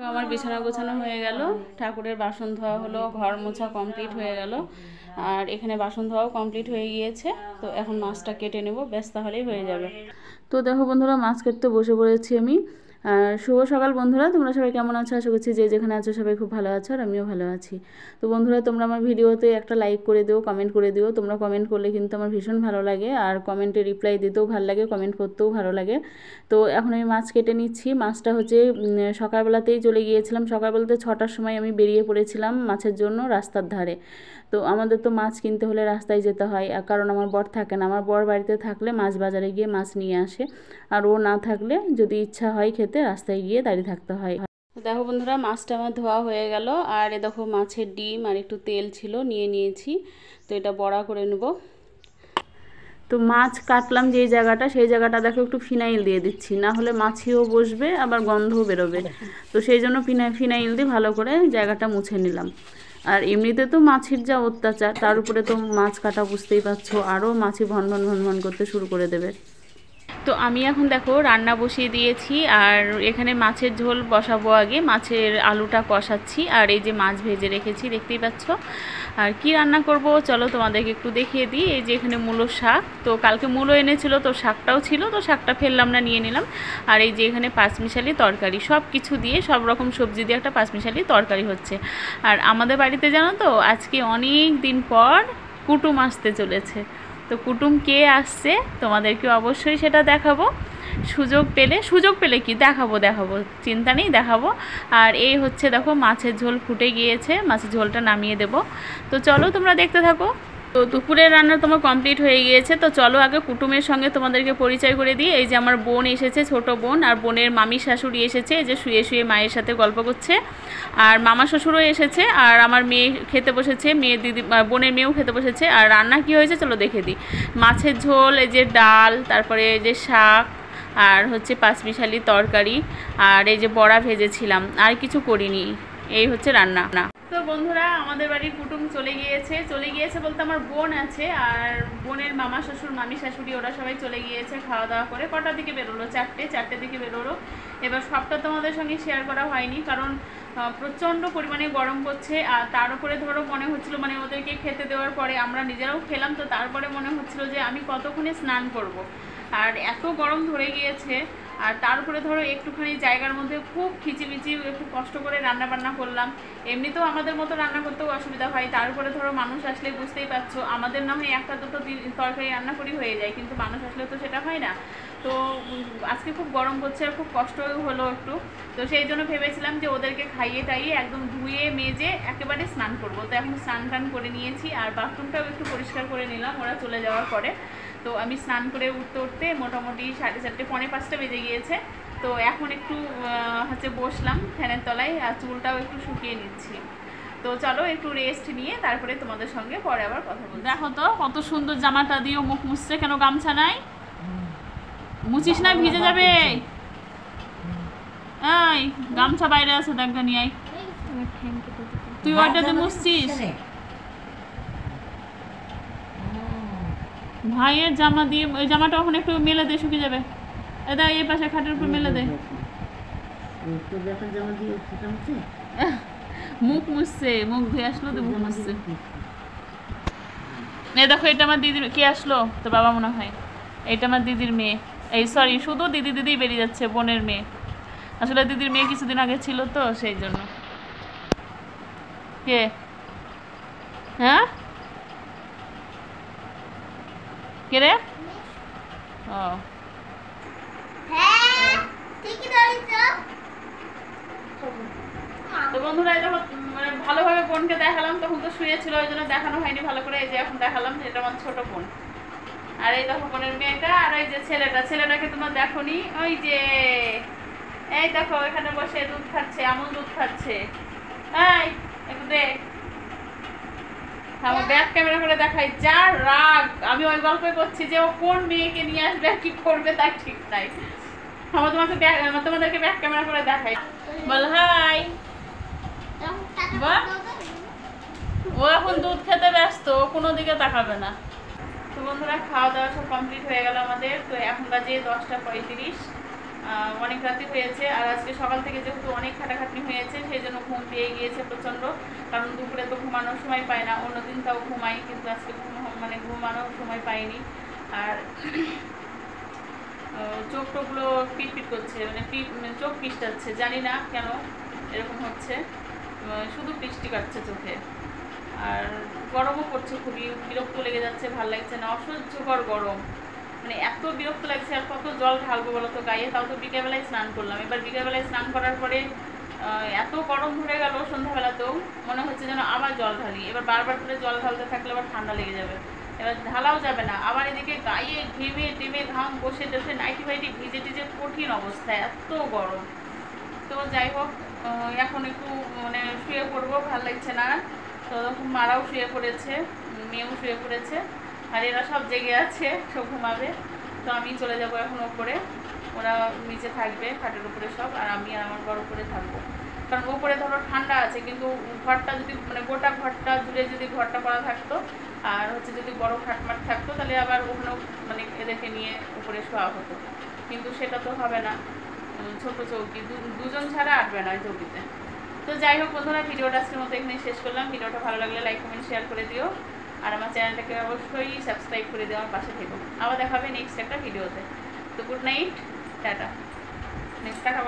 আমার বিছানা গোছানো হয়ে গেল, ঠাকুরের বাসন ধোয়া হলো, ঘর মোছা কমপ্লিট হয়ে গেল, আর এখানে বাসন ধোয়াও কমপ্লিট হয়ে গিয়েছে। তো এখন মাছটা কেটে নেব, ব্যাস তাহলেই হয়ে যাবে। তো দেখো বন্ধুরা, মাছ কাটতে বসে পড়েছি আমি। আর শুভ সকাল বন্ধুরা, তোমরা সবাই কেমন আছো? আশা করছি যে যেখানে আছো সবাই খুব ভালো আছো, আর আমিও ভালো আছি। তো বন্ধুরা, তোমরা আমার ভিডিওতে একটা লাইক করে দিও, কমেন্ট করে দিও। তোমরা কমেন্ট করলে কিন্তু আমার ভীষণ ভালো লাগে, আর কমেন্টে রিপ্লাই দিতেও ভালো লাগে, কমেন্ট করতেও ভালো লাগে। তো এখন আমি মাছ কেটে নিচ্ছি। মাছটা হচ্ছে সকালবেলাতেই চলে গিয়েছিলাম, সকাল বলতে 6টার সময় আমি বেরিয়ে পড়েছিলাম মাছের জন্য রাস্তার ধারে। তো আমাদের তো মাছ কিনতে হলে রাস্তায় যেতে হয়, কারণ আমার বর থাকে না। আমার বর বাড়িতে থাকলে মাছ বাজারে গিয়ে মাছ নিয়ে আসে, আর ও না থাকলে যদি ইচ্ছা হয় খেতে রাস্তায় গিয়ে দাঁড়িয়ে থাকতে হয়। দেখো বন্ধুরা, মাছটা আমার ধোয়া হয়ে গেল, আর এ দেখো মাছের ডিম আর একটু তেল ছিল, নিয়ে নিয়েছি। তো এটা বড়া করে নেব। তো মাছ কাটলাম যেই জায়গাটা, সেই জায়গাটা দেখো একটু ফিনাইল দিয়ে দিচ্ছি, না হলে মাছিও বসবে আবার গন্ধও বেরোবে। তো সেই জন্য ফিনাইল দিয়ে ভালো করে জায়গাটা মুছে নিলাম। আর এমনিতে তো মাছির যা অত্যাচার, তার উপরে তো মাছ কাটা বুঝতেই পারছো, আরও মাছি ভন ভন ভন ভন করতে শুরু করে দেবে। তো আমি এখন দেখো রান্না বসিয়ে দিয়েছি, আর এখানে মাছের ঝোল বসাবো। আগে মাছের আলুটা কষাচ্ছি, আর এই যে মাছ ভেজে রেখেছি দেখতেই পাচ্ছ। আর কি রান্না করব চলো তোমাদেরকে একটু দেখিয়ে দিই। এই যে এখানে মূলো শাক, তো কালকে মূলো এনেছিল, তো শাকটাও ছিল, তো শাকটা ফেললাম না, নিয়ে নিলাম। আর এই যে এখানে পাঁচমিশালি তরকারি, সব কিছু দিয়ে, সব রকম সবজি দিয়ে একটা পাঁচমিশালি তরকারি হচ্ছে। আর আমাদের বাড়িতে জানো তো, আজকে অনেক দিন পর কুটুম আসতে চলেছে। তো কুটুম কে আসছে তোমাদেরকে অবশ্যই সেটা দেখাবো, সুযোগ পেলে কি দেখাবো, চিন্তা নেই, দেখাবো। আর এই হচ্ছে দেখো মাছের ঝোল ফুটে গিয়েছে, মাছের ঝোলটা নামিয়ে দেব। তো চলো তোমরা দেখতে থাকো। তো দুপুরের রান্না তোমার কমপ্লিট হয়ে গিয়েছে। তো চলো আগে কুটুমের সঙ্গে তোমাদেরকে পরিচয় করে দিই। এই যে আমার বোন এসেছে, ছোট বোন, আর বোনের মামি শাশুড়ি এসেছে, এই যে শুয়ে শুয়ে মায়ের সাথে গল্প করছে। আর মামা শ্বশুরও এসেছে, আর আমার মেয়ে খেতে বসেছে, বোনের মেয়েও খেতে বসেছে। আর রান্না কি হয়েছে চলো দেখে দিই। মাছের ঝোল, এই যে ডাল, তারপরে এই যে শাক, আর হচ্ছে পাঁচমিশালি তরকারি, আর এই যে বড়া ভেজেছিলাম, আর কিছু করিনি। এই হচ্ছে রান্না। তো বন্ধুরা, আমাদের বাড়ির কুটুম চলে গিয়েছে বলতে আমার বোন আছে, আর বোনের মামা শ্বশুর মামি শাশুড়ি ওরা সবাই চলে গিয়েছে খাওয়া দাওয়া করে। কটার দিকে বেরোলো? চারটের দিকে বেরোলো। এবার সবটা তোমাদের সঙ্গে শেয়ার করা হয়নি, কারণ প্রচণ্ড পরিমাণে গরম পড়ছে। আর তার উপরে ধরো মনে হচ্ছিল, মানে ওদেরকে খেতে দেওয়ার পরে আমরা নিজেরাও খেলাম, তো তারপরে মনে হচ্ছিল যে আমি কতক্ষণে স্নান করব। আর এত গরম ধরে গিয়েছে। আর তার উপরে ধরো একটুখানি জায়গার মধ্যে খুব খিচিমিচি, খুব কষ্ট করে রান্না বান্না করলাম। এমনিতেও আমাদের মতো রান্না করতেও অসুবিধা হয়, তার উপরে ধরো মানুষ আসলে বুঝতেই পারছো, আমাদের না হয় একটা দুটো তরকারি রান্না করি হয়ে যায়, কিন্তু মানুষ আসলে তো সেটা হয় না। তো আজকে খুব গরম পড়ছে, আর খুব কষ্ট হলো একটু। তো সেই জন্য ভেবেছিলাম যে ওদেরকে খাইয়ে টাইয়ে একদম ধুয়ে মেজে একেবারে স্নান করবো। তো এখন স্নান টান করে নিয়েছি, আর বাথরুমটাও একটু পরিষ্কার করে নিলাম ওরা চলে যাওয়ার পরে। তো আমি স্নান করে উঠতে মোটামুটি 4:30 পৌনে 5টা বেজে গিয়েছে। তো এখন একটু হচ্ছে বসলাম ফ্যানের তলায়, আর চুলটাও একটু শুকিয়ে নিচ্ছি। তো চলো একটু রেস্ট নিয়ে তারপরে তোমাদের সঙ্গে পরে আবার কথা বলবো। দেখো তো কত সুন্দর জামাটা দিয়েও মুখ মুছছে, কেন গামছা নাই? মুছিস না, ভিজে যাবে। এই গামছা বাইরে আছে, দেখা নিয়ে আয়। তুই ওইটাতে মুছছিস? ভাইয়ের জামা দিয়ে, ওই জামাটা ওখানে একটু মেলে দে, শুকিয়ে যাবে। এটা এই পাশে খাটের উপর মেলে দে। মুখ মুছছে, মুখ ধুয়ে আসলো তো মুখ মুছছে। এই দেখো, এটা আমার দিদির, কে আসলো? তো বাবা মনে হয়। এটা আমার দিদির মেয়ে, এই সরি শুধু দিদি বেরিয়ে যাচ্ছে, বোনের মেয়ে। আসলে দিদির মেয়ে কিছুদিন আগে ছিল তো সেই জন্য। কে? হ্যাঁ, কে রে? ও তো বন্ধুরা, যখন মানে ভালোভাবে বোনকে দেখালাম তখন তো শুয়েছিল, ওই জন্য দেখানো হয়নি ভালো করে। এই যে এখন দেখালাম, এটা আমার ছোট বোন। আর এই দেখো বোনের মেয়েটা, আর ওই যে ছেলেটাকে তোমার দেখোনি, ওই যে এই দেখো এখানে বসে দুধ খাচ্ছে, আমুল দুধ খাচ্ছে। এই একটু দেখ, আমার ব্যাক ক্যামেরা করে দেখাই। যা রাগ, আমি ওই গল্পে করছি যে ও কোন মেয়েকে নিয়ে আসবে, কি করবে তার ঠিক নাই। তোমাদেরকে ব্যাক ক্যামেরা করে দেখাই। বল হাই। ও এখন দুধ খেতে ব্যস্ত, কোনো দিকে তাকাবে না। তো বন্ধুরা, খাওয়া দাওয়া সব কমপ্লিট হয়ে গেল আমাদের। তো এখন বাজে 10টা 35। অনেক রাতে হয়েছে। আর আজকে সকাল থেকে যেহেতু অনেক খাটাখাটনি হয়েছে সেই জন্য ঘুম পেয়ে গিয়েছে প্রচণ্ড, কারণ দুপুরে তো ঘুমানোর সময় পায় না, অন্যদিন তাও ঘুমাই, কিন্তু আজকে ঘুমানোর সময় পাইনি। আর চোখ টোকগুলো পিটপিট করছে, চোখ পিছটাচ্ছে, জানি না কেন এরকম হচ্ছে, শুধু বৃষ্টি কাটছে চোখে। আর গরমও পড়ছে, খুবই বিরক্ত লেগে যাচ্ছে, ভাল লাগছে না, অসহ্যকর গরম, এত বিরক্ত লাগছে। আর কত জল ঢালবো বলো তো গায়ে, তাও তো বিকেলবেলায় স্নান করলাম। এবার বিকেলবেলায় স্নান করার পরে এত গরম ধরে গেল, সন্ধ্যাবেলাতেও মনে হচ্ছে যেন আবার জল ঢালি। এবার বারবার করে জল ঢালতে থাকলে আবার ঠান্ডা লেগে যাবে, এবার ঢালাও যাবে না। আবার এদিকে গায়ে ঘেমে টেমে ঘাম বসে টসে নাইটি ফাইটি ভিজে টিজে কঠিন অবস্থা, এত গরম। তো যাই হোক, এখন একটু শুয়ে পড়বো, ভাল লাগছে না। তো মারাও শুয়ে পড়েছে, মেয়েও শুয়ে পড়েছে, আর এরা সব জেগে আছে, সব ঘুমাবে। তো আমি চলে যাব এখন ওপরে, ওরা নিচে থাকবে খাটের উপরে সব, আর আমি আর আমার বড় উপরে থাকবো। কারণ ওপরে ধরো ঠান্ডা আছে, কিন্তু ঘরটা যদি গোটা ঘরটা জুড়ে যদি ঘরটা করা থাকতো, আর যদি বড় খাটমাট থাকতো, তাহলে আবার ওখানেও এদেরকে নিয়ে উপরে শোয়া হতো, কিন্তু সেটা তো হবে না। ছোট চৌকি, দুজন ছাড়া আটবে না ওই চৌকিতে। তো যাই হোক বন্ধুরা, ভিডিওটা আজকের মতো এখানে শেষ করলাম। ভিডিওটা ভালো লাগলে লাইক কমেন্ট শেয়ার করে দিও, আর আমার চ্যানেলটাকে অবশ্যই সাবস্ক্রাইব করে দিও, আমার পাশে থেকো। আবার দেখা হবে নেক্সট একটা ভিডিওতে। তো good night, tata. Next tata.